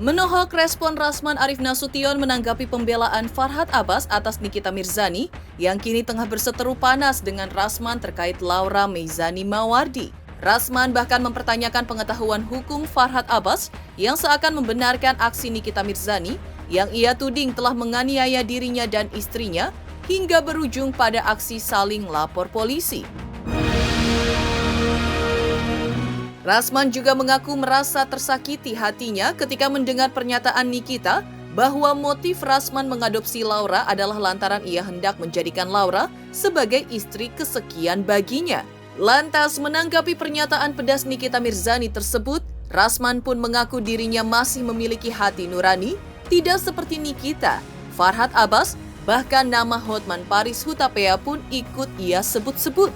Menohok respon Rasman Arif Nasution menanggapi pembelaan Farhad Abbas atas Nikita Mirzani yang kini tengah berseteru panas dengan Rasman terkait Laura Meizani Mawardi. Rasman bahkan mempertanyakan pengetahuan hukum Farhad Abbas yang seakan membenarkan aksi Nikita Mirzani yang ia tuding telah menganiaya dirinya dan istrinya hingga berujung pada aksi saling lapor polisi. Rasman juga mengaku merasa tersakiti hatinya ketika mendengar pernyataan Nikita bahwa motif Rasman mengadopsi Laura adalah lantaran ia hendak menjadikan Laura sebagai istri kesekian baginya. Lantas menanggapi pernyataan pedas Nikita Mirzani tersebut, Rasman pun mengaku dirinya masih memiliki hati nurani, tidak seperti Nikita, Farhad Abbas, bahkan nama Hotman Paris Hutapea pun ikut ia sebut-sebut.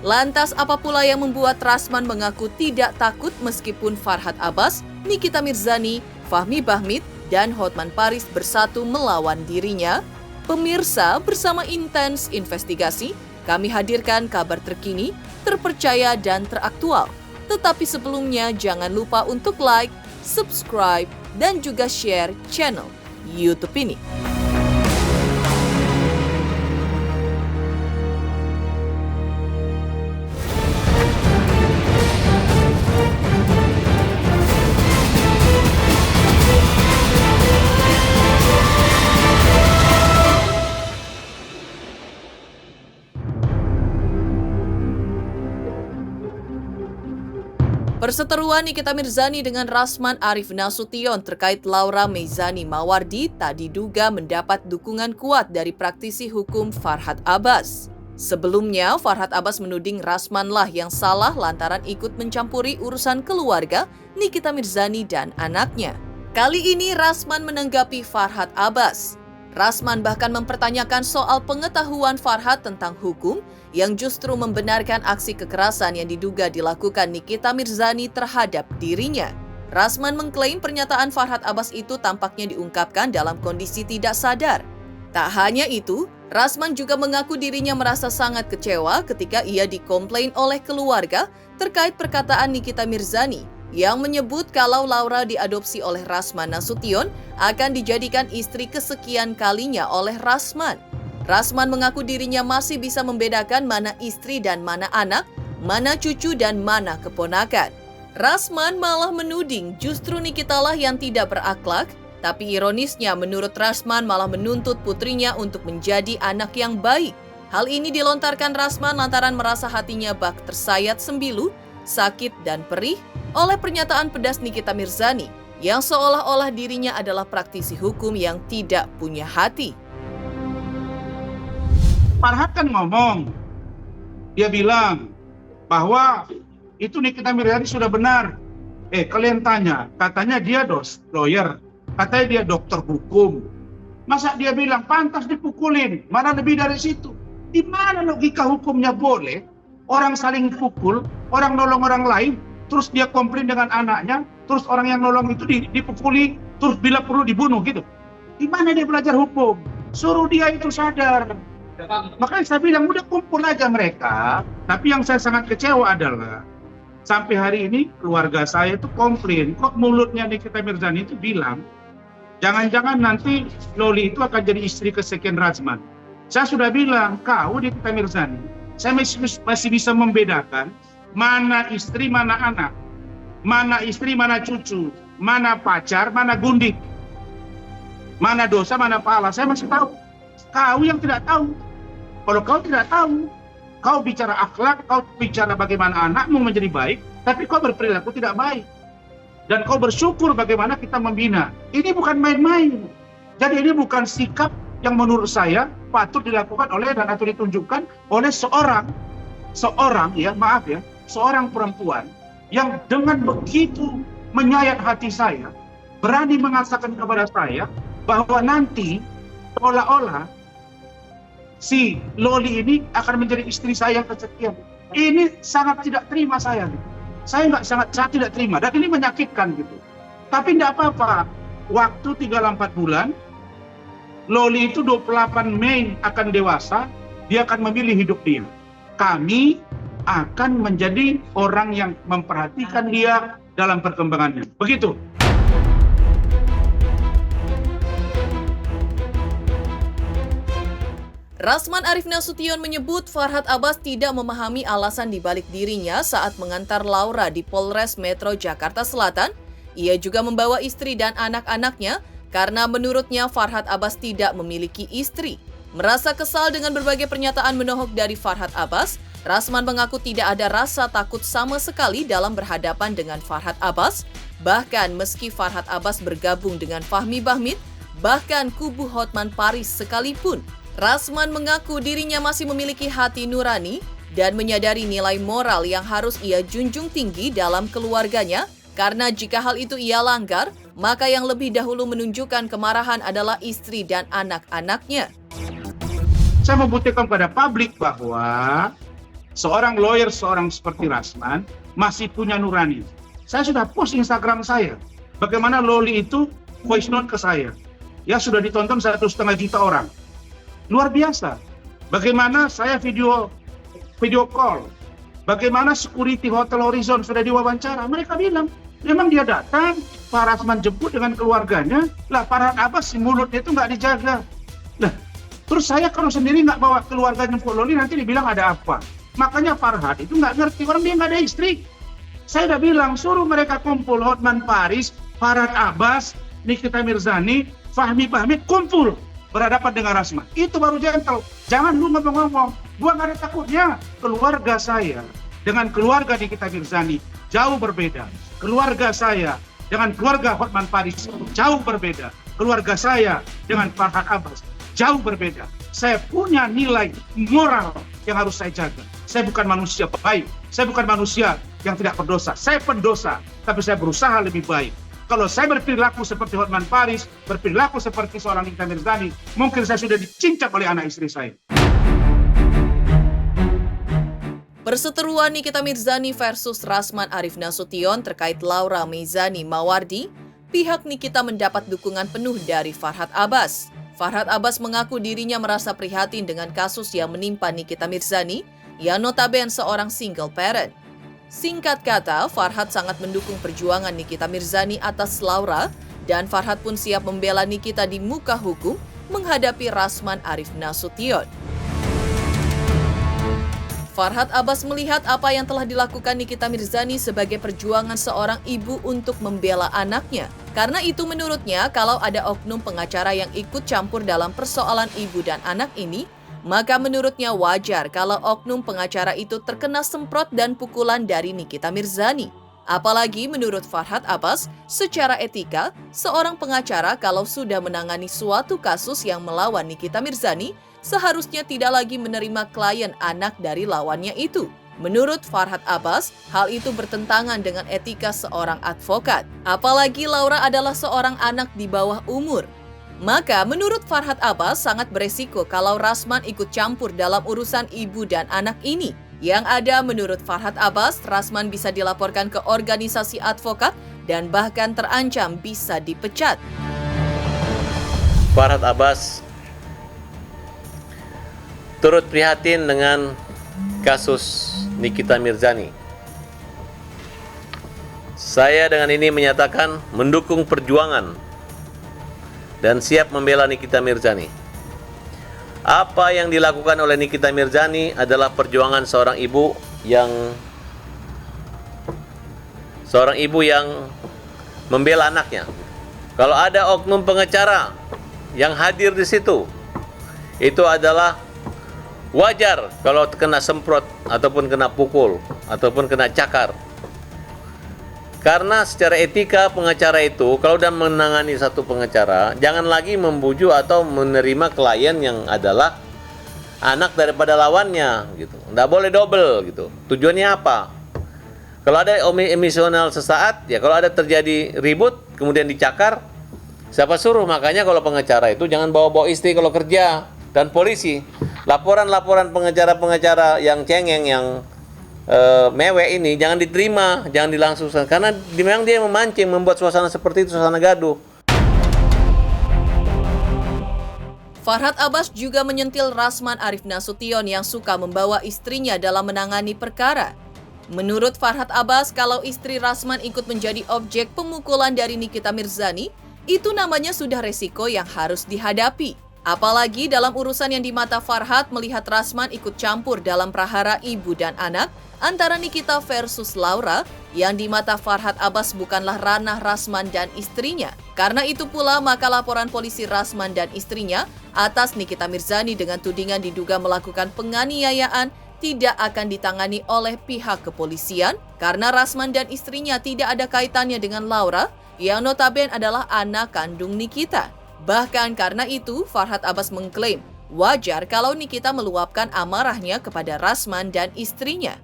Lantas apa pula yang membuat Rasman mengaku tidak takut meskipun Farhad Abbas, Nikita Mirzani, Fahmi Bahmid, dan Hotman Paris bersatu melawan dirinya? Pemirsa, bersama Intens Investigasi, kami hadirkan kabar terkini, terpercaya, dan teraktual. Tetapi sebelumnya jangan lupa untuk like, subscribe, dan juga share channel YouTube ini. Perseteruan Nikita Mirzani dengan Rasman Arif Nasution terkait Laura Meizani Mawardi tak diduga mendapat dukungan kuat dari praktisi hukum Farhad Abbas. Sebelumnya, Farhad Abbas menuding Rasmanlah yang salah lantaran ikut mencampuri urusan keluarga Nikita Mirzani dan anaknya. Kali ini Rasman menanggapi Farhad Abbas. Rasman bahkan mempertanyakan soal pengetahuan Farhad tentang hukum yang justru membenarkan aksi kekerasan yang diduga dilakukan Nikita Mirzani terhadap dirinya. Rasman mengklaim pernyataan Farhad Abbas itu tampaknya diungkapkan dalam kondisi tidak sadar. Tak hanya itu, Rasman juga mengaku dirinya merasa sangat kecewa ketika ia dikomplain oleh keluarga terkait perkataan Nikita Mirzani yang menyebut kalau Laura diadopsi oleh Rasman Nasution akan dijadikan istri kesekian kalinya oleh Rasman. Rasman mengaku dirinya masih bisa membedakan mana istri dan mana anak, mana cucu dan mana keponakan. Rasman malah menuding justru Nikitalah yang tidak berakhlak, tapi ironisnya menurut Rasman malah menuntut putrinya untuk menjadi anak yang baik. Hal ini dilontarkan Rasman lantaran merasa hatinya bak tersayat sembilu, sakit dan perih oleh pernyataan pedas Nikita Mirzani yang seolah-olah dirinya adalah praktisi hukum yang tidak punya hati. Farhad kan ngomong, dia bilang bahwa itu Nikita Mirzani sudah benar. Kalian tanya, katanya dia lawyer, katanya dia dokter hukum. Masa dia bilang pantas dipukulin? Mana lebih dari situ? Di mana logika hukumnya boleh orang saling pukul, orang nolong orang lain, terus dia komplain dengan anaknya, terus orang yang nolong itu dipukuli, terus bila perlu dibunuh gitu. Di mana dia belajar hukum? Suruh dia itu sadar. Makanya saya bilang udah kumpul aja mereka. Tapi yang saya sangat kecewa adalah sampai hari ini keluarga saya itu komplain, kok mulutnya Nikita Mirzani itu bilang jangan-jangan nanti Loli itu akan jadi istri kesekian Rasman. Saya sudah bilang, kau Nikita Mirzani, saya masih bisa membedakan mana istri, mana anak, mana istri, mana cucu, mana pacar, mana gundik, mana dosa, mana pahala. Saya masih tahu. Kau yang tidak tahu. Kalau kau tidak tahu, kau bicara akhlak, kau bicara bagaimana anakmu menjadi baik, tapi kau berperilaku tidak baik. Dan kau bersyukur bagaimana kita membina. Ini bukan main-main. Jadi ini bukan sikap yang menurut saya patut dilakukan oleh dan atau ditunjukkan oleh seorang perempuan yang dengan begitu menyayat hati saya, berani mengatakan kepada saya bahwa nanti seolah-olah si Loli ini akan menjadi istri saya yang kesekian. Ini sangat tidak terima saya. Saya tidak terima dan ini menyakitkan gitu. Tapi tidak apa-apa. Waktu tinggal 4 bulan, Loli itu 28 Mei akan dewasa, dia akan memilih hidup dia. Kami akan menjadi orang yang memperhatikan dia dalam perkembangannya. Begitu. Rasman Arif Nasution menyebut Farhad Abbas tidak memahami alasan dibalik dirinya saat mengantar Laura di Polres Metro Jakarta Selatan. Ia juga membawa istri dan anak-anaknya karena menurutnya Farhad Abbas tidak memiliki istri. Merasa kesal dengan berbagai pernyataan menohok dari Farhad Abbas, Rasman mengaku tidak ada rasa takut sama sekali dalam berhadapan dengan Farhad Abbas. Bahkan meski Farhad Abbas bergabung dengan Fahmi Bahmid, bahkan kubu Hotman Paris sekalipun, Rasman mengaku dirinya masih memiliki hati nurani dan menyadari nilai moral yang harus ia junjung tinggi dalam keluarganya, karena jika hal itu ia langgar, maka yang lebih dahulu menunjukkan kemarahan adalah istri dan anak-anaknya. Saya membuktikan kepada publik bahwa seorang lawyer, seorang seperti Rasman, masih punya nurani. Saya sudah post Instagram saya, bagaimana Loli itu voice note ke saya. Ya, sudah ditonton 1,5 juta orang. Luar biasa. Bagaimana saya video call. Bagaimana security Hotel Horizon sudah diwawancara. Mereka bilang, memang dia datang, Pak Rasman jemput dengan keluarganya. Lah, Farhad Abbas mulutnya itu nggak dijaga. Lah, terus saya kalau sendiri nggak bawa keluarga jemput Loli, nanti dibilang ada apa. Makanya Farhad itu nggak ngerti, orang dia nggak ada istri. Saya udah bilang, suruh mereka kumpul, Hotman Paris, Farhad Abbas, Nikita Mirzani, Fahmi Bahmid, kumpul berhadapan dengan Rasman. Itu baru gentle. Jangan lu ngomong-ngomong. Gua nggak ada takutnya. Keluarga saya dengan keluarga Nikita Mirzani jauh berbeda. Keluarga saya dengan keluarga Hotman Paris jauh berbeda. Keluarga saya dengan Farhad Abbas jauh berbeda. Saya punya nilai moral yang harus saya jaga. Saya bukan manusia baik. Saya bukan manusia yang tidak berdosa. Saya pendosa, tapi saya berusaha lebih baik. Kalau saya berperilaku seperti Hotman Paris, berperilaku seperti seorang Nikita Mirzani, mungkin saya sudah dicincang oleh anak istri saya. Perseteruan Nikita Mirzani versus Rasman Arif Nasution terkait Laura Meizani Mawardi, pihak Nikita mendapat dukungan penuh dari Farhad Abbas. Farhad Abbas mengaku dirinya merasa prihatin dengan kasus yang menimpa Nikita Mirzani, yang notabene seorang single parent. Singkat kata, Farhad sangat mendukung perjuangan Nikita Mirzani atas Laura, dan Farhad pun siap membela Nikita di muka hukum menghadapi Rasman Arif Nasution. Farhad Abbas melihat apa yang telah dilakukan Nikita Mirzani sebagai perjuangan seorang ibu untuk membela anaknya. Karena itu menurutnya, kalau ada oknum pengacara yang ikut campur dalam persoalan ibu dan anak ini, maka menurutnya wajar kalau oknum pengacara itu terkena semprot dan pukulan dari Nikita Mirzani. Apalagi menurut Farhad Abbas, secara etika, seorang pengacara kalau sudah menangani suatu kasus yang melawan Nikita Mirzani, seharusnya tidak lagi menerima klien anak dari lawannya itu. Menurut Farhad Abbas, hal itu bertentangan dengan etika seorang advokat. Apalagi Laura adalah seorang anak di bawah umur. Maka menurut Farhad Abbas sangat beresiko kalau Rasman ikut campur dalam urusan ibu dan anak ini. Yang ada menurut Farhad Abbas, Rasman bisa dilaporkan ke organisasi advokat dan bahkan terancam bisa dipecat. Farhad Abbas turut prihatin dengan kasus Nikita Mirzani. Saya dengan ini menyatakan mendukung perjuangan dan siap membela Nikita Mirzani. Apa yang dilakukan oleh Nikita Mirzani adalah perjuangan seorang ibu yang membela anaknya. Kalau ada oknum pengacara yang hadir di situ, itu adalah wajar kalau kena semprot ataupun kena pukul ataupun kena cakar. Karena secara etika pengacara itu kalau udah menangani satu pengacara, jangan lagi membujuk atau menerima klien yang adalah anak daripada lawannya gitu. Nggak boleh double gitu. Tujuannya apa? Kalau ada emosional sesaat, ya kalau ada terjadi ribut kemudian dicakar, siapa suruh? Makanya kalau pengacara itu jangan bawa-bawa istri kalau kerja, dan polisi. Laporan-laporan pengacara-pengacara yang cengeng, yang mewek ini jangan diterima, jangan dilangsungkan, karena memang dia memancing, membuat suasana seperti itu, suasana gaduh. Farhad Abbas juga menyentil Rasman Arif Nasution yang suka membawa istrinya dalam menangani perkara. Menurut Farhad Abbas, kalau istri Rasman ikut menjadi objek pemukulan dari Nikita Mirzani, itu namanya sudah resiko yang harus dihadapi. Apalagi dalam urusan yang di mata Farhad melihat Rasman ikut campur dalam prahara ibu dan anak antara Nikita versus Laura, yang di mata Farhad Abbas bukanlah ranah Rasman dan istrinya. Karena itu pula maka laporan polisi Rasman dan istrinya atas Nikita Mirzani dengan tudingan diduga melakukan penganiayaan tidak akan ditangani oleh pihak kepolisian karena Rasman dan istrinya tidak ada kaitannya dengan Laura yang notabene adalah anak kandung Nikita. Bahkan karena itu, Farhad Abbas mengklaim wajar kalau Nikita meluapkan amarahnya kepada Rasman dan istrinya.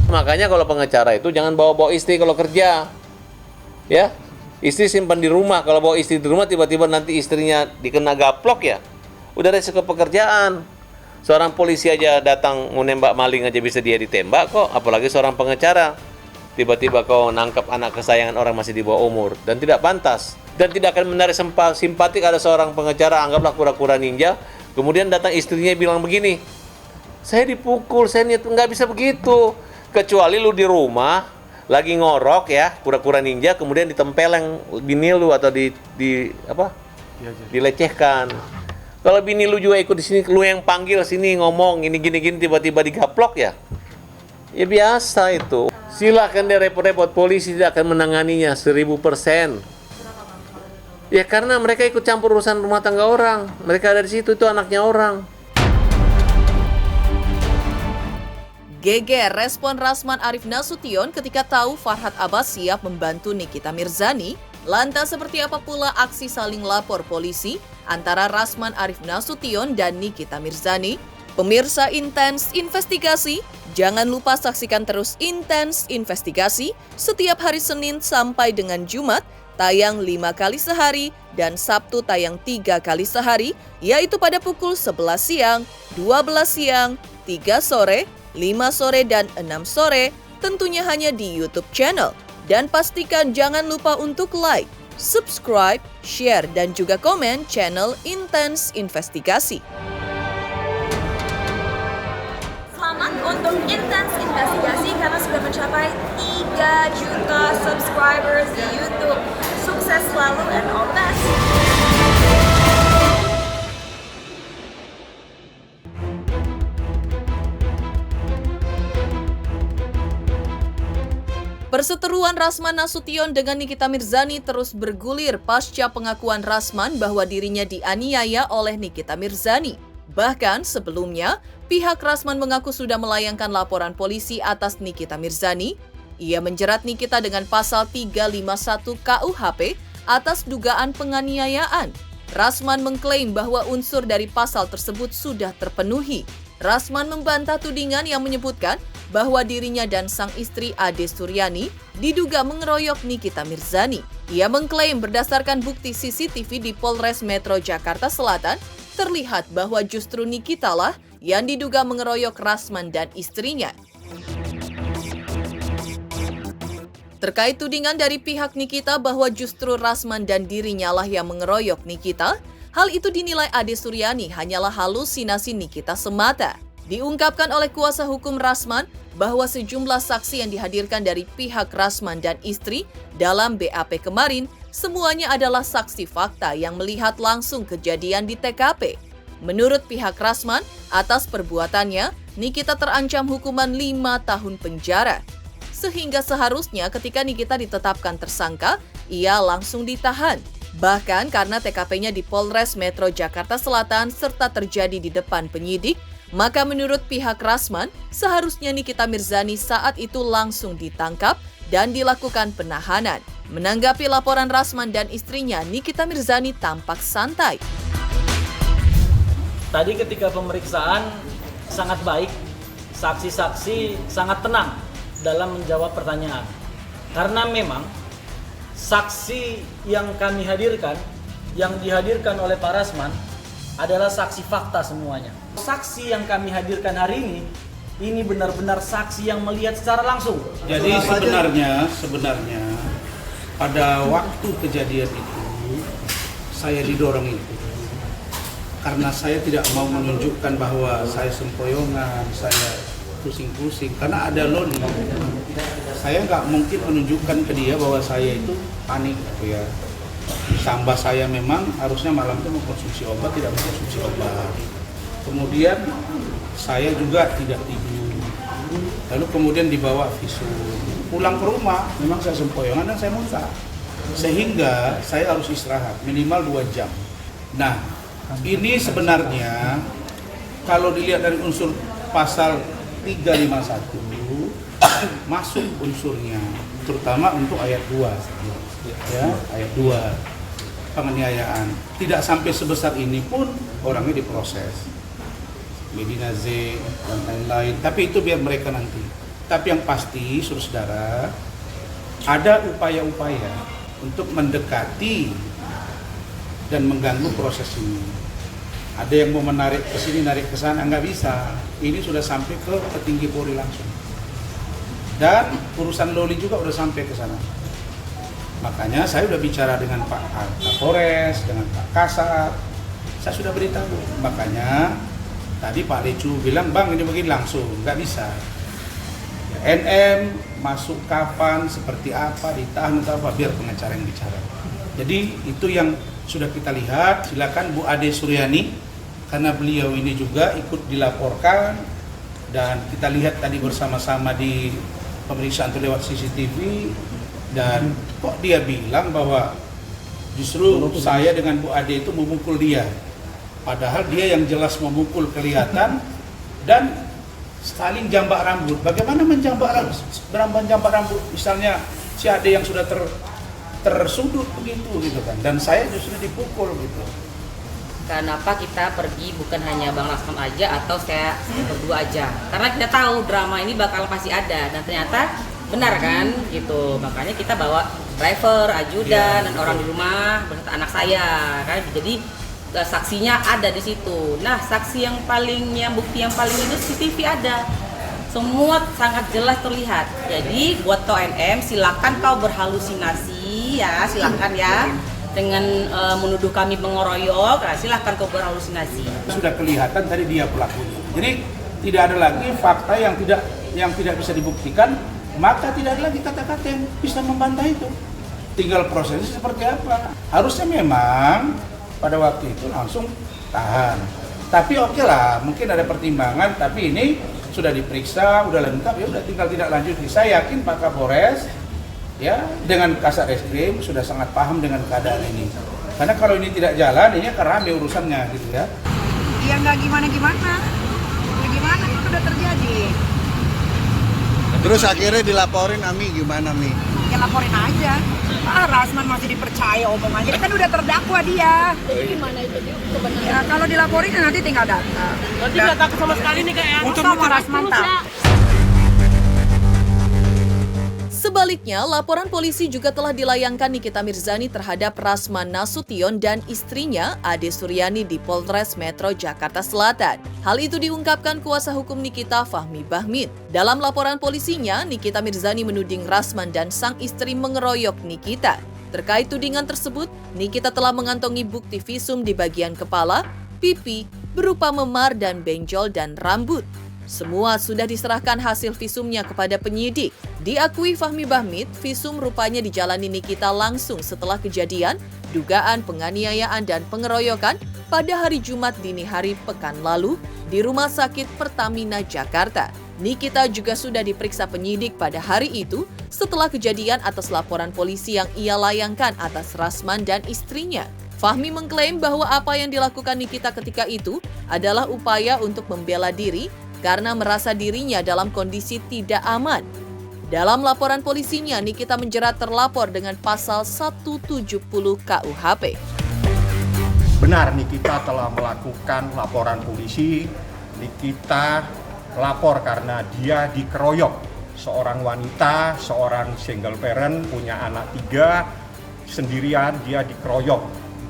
Makanya kalau pengacara itu jangan bawa-bawa istri kalau kerja. Ya, istri simpan di rumah. Kalau bawa istri di rumah tiba-tiba nanti istrinya dikena gaplok ya. Udah resiko pekerjaan. Seorang polisi aja datang mau nembak maling aja bisa dia ditembak kok, apalagi seorang pengacara. Tiba-tiba kau nangkap anak kesayangan orang masih di bawah umur dan tidak pantas. Dan tidak akan menarik simpatik ada seorang pengacara, anggaplah kura-kura ninja, kemudian datang istrinya bilang begini, saya dipukul, saya niat nggak bisa begitu. Kecuali lu di rumah lagi ngorok ya, kura-kura ninja, kemudian ditempeleng bini lu atau dilecehkan. Kalau bini lu juga ikut di sini, lu yang panggil sini ngomong ini gini-gini tiba-tiba digaplok ya. Ya biasa itu. Silakan dia repot-repot, polisi tidak akan menanganinya 1000%. Ya karena mereka ikut campur urusan rumah tangga orang. Mereka ada di situ, itu anaknya orang. Geger respon Rasman Arif Nasution ketika tahu Farhad Abbas siap membantu Nikita Mirzani. Lantas seperti apa pula aksi saling lapor polisi antara Rasman Arif Nasution dan Nikita Mirzani? Pemirsa Intens Investigasi, jangan lupa saksikan terus Intens Investigasi setiap hari Senin sampai dengan Jumat, tayang 5 kali sehari dan Sabtu tayang 3 kali sehari, yaitu pada pukul 11 siang, 12 siang, 3 sore, 5 sore, dan 6 sore, tentunya hanya di YouTube channel. Dan pastikan jangan lupa untuk like, subscribe, share, dan juga komen channel Intens Investigasi. Selamat untuk Intens Investigasi karena sudah mencapai 3 juta subscribers di YouTube. Sukses selalu and all the best! Perseteruan Rasman Nasution dengan Nikita Mirzani terus bergulir pasca pengakuan Rasman bahwa dirinya dianiaya oleh Nikita Mirzani. Bahkan sebelumnya, pihak Rasman mengaku sudah melayangkan laporan polisi atas Nikita Mirzani. Ia menjerat Nikita dengan pasal 351 KUHP atas dugaan penganiayaan. Rasman mengklaim bahwa unsur dari pasal tersebut sudah terpenuhi. Rasman membantah tudingan yang menyebutkan bahwa dirinya dan sang istri Ade Suryani diduga mengeroyok Nikita Mirzani. Ia mengklaim berdasarkan bukti CCTV di Polres Metro Jakarta Selatan, terlihat bahwa justru Nikita lah yang diduga mengeroyok Rasman dan istrinya. Terkait tudingan dari pihak Nikita bahwa justru Rasman dan dirinya lah yang mengeroyok Nikita, hal itu dinilai Ade Suryani hanyalah halusinasi Nikita semata. Diungkapkan oleh kuasa hukum Rasman bahwa sejumlah saksi yang dihadirkan dari pihak Rasman dan istri dalam BAP kemarin semuanya adalah saksi fakta yang melihat langsung kejadian di TKP. Menurut pihak Rasman, atas perbuatannya, Nikita terancam hukuman 5 tahun penjara. Sehingga seharusnya ketika Nikita ditetapkan tersangka, ia langsung ditahan. Bahkan karena TKP-nya di Polres Metro Jakarta Selatan serta terjadi di depan penyidik, maka menurut pihak Rasman, seharusnya Nikita Mirzani saat itu langsung ditangkap dan dilakukan penahanan. Menanggapi laporan Rasman dan istrinya, Nikita Mirzani tampak santai. Tadi ketika pemeriksaan sangat baik, saksi-saksi sangat tenang dalam menjawab pertanyaan. Karena memang saksi yang kami hadirkan, yang dihadirkan oleh Pak Rasman, adalah saksi fakta semuanya. Saksi yang kami hadirkan hari ini benar-benar saksi yang melihat secara langsung. Jadi sebenarnya pada waktu kejadian itu saya didorong itu karena saya tidak mau menunjukkan bahwa saya sempoyongan, saya pusing-pusing, karena ada loli. Saya nggak mungkin menunjukkan ke dia bahwa saya itu panik gitu ya. Tambah saya memang harusnya malam itu mengkonsumsi obat, tidak mengkonsumsi obat. Kemudian saya juga tidak tidur. Lalu kemudian dibawa visum. Pulang ke rumah, memang saya sempoyongan dan saya muntah. Sehingga saya harus istirahat minimal 2 jam. Nah, ini sebenarnya kalau dilihat dari unsur pasal 351 masuk unsurnya, terutama untuk ayat 2 ya, ayat 2 penganiayaan. Tidak sampai sebesar ini pun orangnya diproses Medina Z dan lain-lain, tapi itu biar mereka nanti. Tapi yang pasti saudara, ada upaya-upaya untuk mendekati dan mengganggu proses ini. Ada yang mau menarik ke sini, narik ke sana, nggak bisa. Ini sudah sampai ke petinggi Polri langsung. Dan urusan loli juga udah sampai ke sana. Makanya saya udah bicara dengan Pak Kapolres, dengan Pak Kasat. Saya sudah beritahu. Makanya tadi Pak Lecu bilang, Bang ini begini langsung, nggak bisa. Ya, NM masuk kapan, seperti apa, ditahan atau apa, biar pengacara yang bicara. Jadi itu yang sudah kita lihat. Silakan Bu Ade Suryani, karena beliau ini juga ikut dilaporkan dan kita lihat tadi bersama-sama di pemeriksaan itu lewat CCTV. Dan kok dia bilang bahwa justru saya dengan Bu Ade itu memukul dia, padahal dia yang jelas memukul kelihatan dan saling jambak rambut. Bagaimana menjambak rambut? Misalnya si Ade yang sudah tersudut begitu gitu kan, dan saya justru dipukul gitu. Kenapa kita pergi bukan hanya Bang Rasman aja atau saya berdua aja? Karena kita tahu drama ini bakal pasti ada dan ternyata benar kan gitu. Makanya kita bawa driver, ajudan, dan orang di rumah beserta anak saya kan. Jadi saksinya ada di situ. Nah, saksi yang bukti yang paling itu CCTV ada. Semua sangat jelas terlihat. Jadi buat TONM silakan kau berhalusinasi ya, silakan ya. Dengan menuduh kami mengeroyok, nah, silahkan kau berhalusinasi. Sudah kelihatan tadi dia pelakunya. Jadi tidak ada lagi fakta yang tidak bisa dibuktikan, maka tidak ada lagi kata-kata yang bisa membantah itu. Tinggal prosesnya seperti apa. Harusnya memang pada waktu itu langsung tahan. Tapi oke lah, mungkin ada pertimbangan, tapi ini sudah diperiksa, udah lengkap, ya udah tinggal tidak lanjut. Saya yakin Pak Kapolres ya dengan Kasat Reskrim sudah sangat paham dengan keadaan ini. Karena kalau ini tidak jalan, ini akan rame urusannya gitu ya. Ya nggak gimana-gimana. Ya gimana itu udah terjadi. Terus akhirnya dilaporin Ami, gimana Mi? Ya laporin aja. Rasman masih dipercaya omongannya, kan udah terdakwa dia. Gimana itu sebenarnya? Ya kalau dilaporin nanti tinggal datang. Berarti nggak takut sama sekali nih Kak ya? Sama Rasman tak. Sebaliknya, laporan polisi juga telah dilayangkan Nikita Mirzani terhadap Rasman Nasution dan istrinya Ade Suryani di Polres Metro Jakarta Selatan. Hal itu diungkapkan kuasa hukum Nikita, Fahmi Bahmit. Dalam laporan polisinya, Nikita Mirzani menuding Rasman dan sang istri mengeroyok Nikita. Terkait tudingan tersebut, Nikita telah mengantongi bukti visum di bagian kepala, pipi, berupa memar dan benjol dan rambut. Semua sudah diserahkan hasil visumnya kepada penyidik. Diakui Fahmi Bahmit, visum rupanya dijalani Nikita langsung setelah kejadian dugaan penganiayaan dan pengeroyokan pada hari Jumat dini hari pekan lalu di Rumah Sakit Pertamina Jakarta. Nikita juga sudah diperiksa penyidik pada hari itu setelah kejadian atas laporan polisi yang ia layangkan atas Rasman dan istrinya. Fahmi mengklaim bahwa apa yang dilakukan Nikita ketika itu adalah upaya untuk membela diri karena merasa dirinya dalam kondisi tidak aman. Dalam laporan polisinya, Nikita menjerat terlapor dengan pasal 170 KUHP. Benar, Nikita telah melakukan laporan polisi. Nikita lapor karena dia dikeroyok. Seorang wanita, seorang single parent, punya anak 3, sendirian dia dikeroyok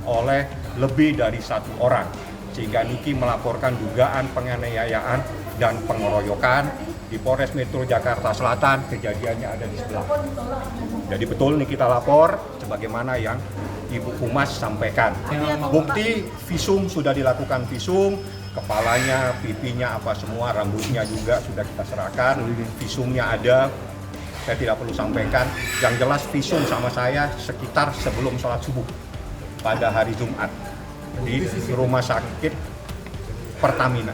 oleh lebih dari 1 orang. Sehingga Niki melaporkan dugaan penganiayaan dan pengeroyokan di Polres Metro Jakarta Selatan. Kejadiannya ada di sebelah. Jadi betul Nikita lapor sebagaimana yang Ibu Humas sampaikan. Bukti visum sudah dilakukan visum, kepalanya, pipinya, apa semua, rambutnya juga sudah kita serahkan, visumnya ada. Saya tidak perlu sampaikan. Yang jelas visum sama saya sekitar sebelum sholat subuh pada hari Jumat di rumah sakit Pertamina.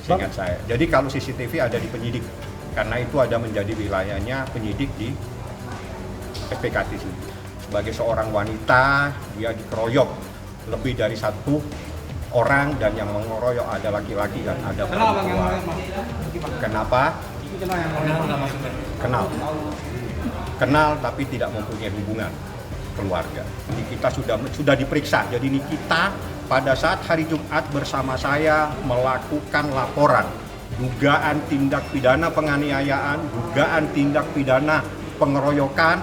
Seingat saya. Jadi kalau CCTV ada di penyidik, karena itu ada menjadi wilayahnya penyidik di SPKT sini. Sebagai seorang wanita, dia dikeroyok lebih dari satu orang dan yang mengeroyok ada laki-laki dan ada perempuan. Kenapa? Kenal tapi tidak mempunyai hubungan keluarga. Jadi kita sudah diperiksa. Jadi Nikita pada saat hari Jumat bersama saya melakukan laporan dugaan tindak pidana penganiayaan, dugaan tindak pidana pengeroyokan.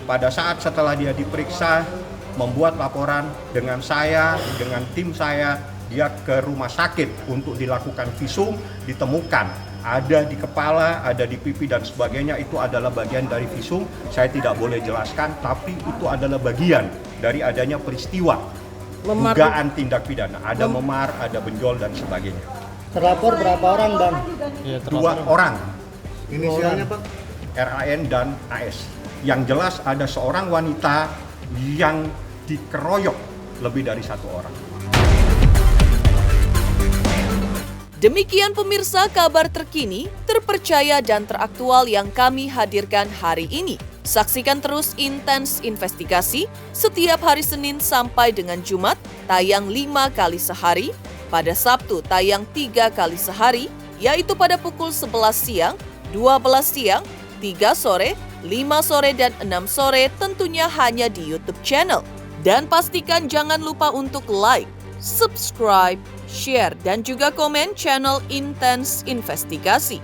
Pada saat setelah dia diperiksa membuat laporan dengan saya, dengan tim saya, dia ke rumah sakit untuk dilakukan visum, ditemukan ada di kepala, ada di pipi dan sebagainya, itu adalah bagian dari visum. Saya tidak boleh jelaskan, tapi itu adalah bagian dari adanya peristiwa dugaan tindak pidana. Ada memar, ada benjol dan sebagainya. Terlapor berapa orang, Bang? 2 orang. Inisialnya, Pak? RAN dan AS. Yang jelas ada seorang wanita yang dikeroyok lebih dari 1 orang. Demikian pemirsa kabar terkini, terpercaya dan teraktual yang kami hadirkan hari ini. Saksikan terus Intens Investigasi setiap hari Senin sampai dengan Jumat, tayang 5 kali sehari, pada Sabtu tayang 3 kali sehari, yaitu pada pukul 11 siang, 12 siang, 3 sore, 5 sore, dan 6 sore, tentunya hanya di YouTube channel. Dan pastikan jangan lupa untuk like, subscribe, share, dan juga komen channel Intens Investigasi.